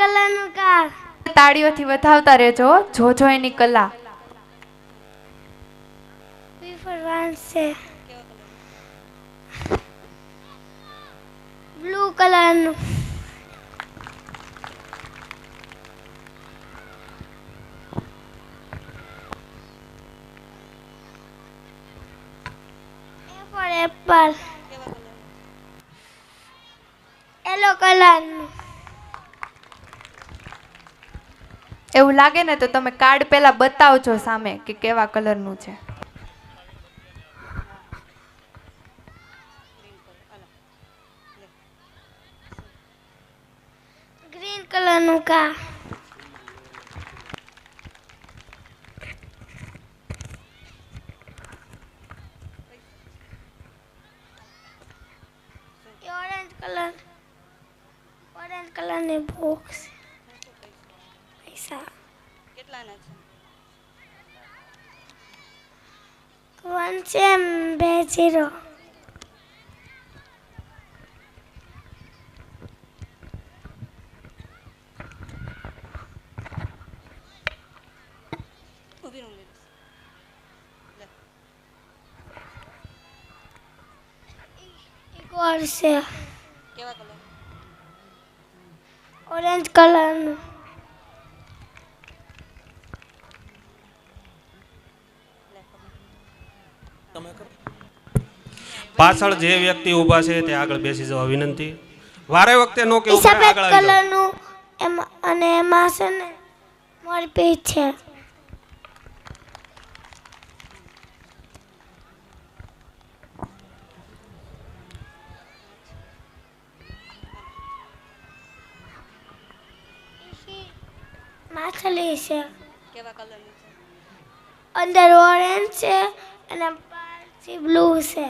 કલરનું કાર. તાળીઓથી વધાવતા રહેજો. જોજો એની કલા. બી ફોર વાંચશે. બ્લુ કલરનું. એ ફોર એપલ. યલો કલરનું. એવું લાગે ને તો તમે કાર્ડ પેલા બતાવજો સામે કે કેવા કલરનું છે. ગ્રીન કલરનું કાર. Orange colour. ઓરેન્જ કલરની બોક્સ. પૈસા કેટલાના છે? 1 છે 2 0. ઊભી રહો લેડીસ. લે. એક ઓર છે. કેવા કલર? ઓરેન્જ કલરનું. પાછળ જે વ્યક્તિ ઊભા છે તે આગળ બેસી જવા વિનંતી. વારે વખતે નો કે સફેદ આગળ આવી જાઓ. કલરનું અને એમાં છે ને મોરપીંછ છે. માછલી છે. કેવા કલરની છે? અંદર ઓરેન્જ છે અને બહારથી બ્લુ છે.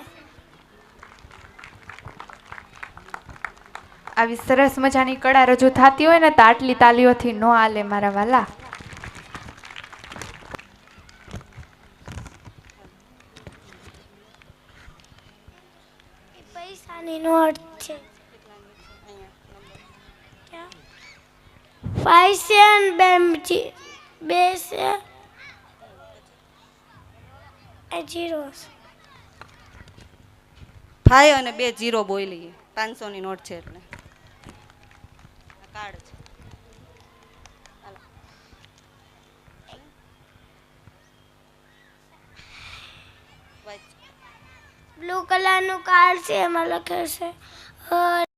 આવી સરસ મજાની કળા રજૂ થતી હોય ને તો આટલી તાલીઓથી નો હાલે મારા વાલા. એ પૈસાની નોટ છે. કેટલાની છે? અહીંયા નંબર. 5 છે અને 2 છે. એ 0 છે. 5 અને 2 0 બોલી. 500ની નોટ છે એટલે. આ કાર્ડ છે. હાલો. વાંચ. બ્લુ કલરનું કાર્ડ છે એમાં લખેલું છે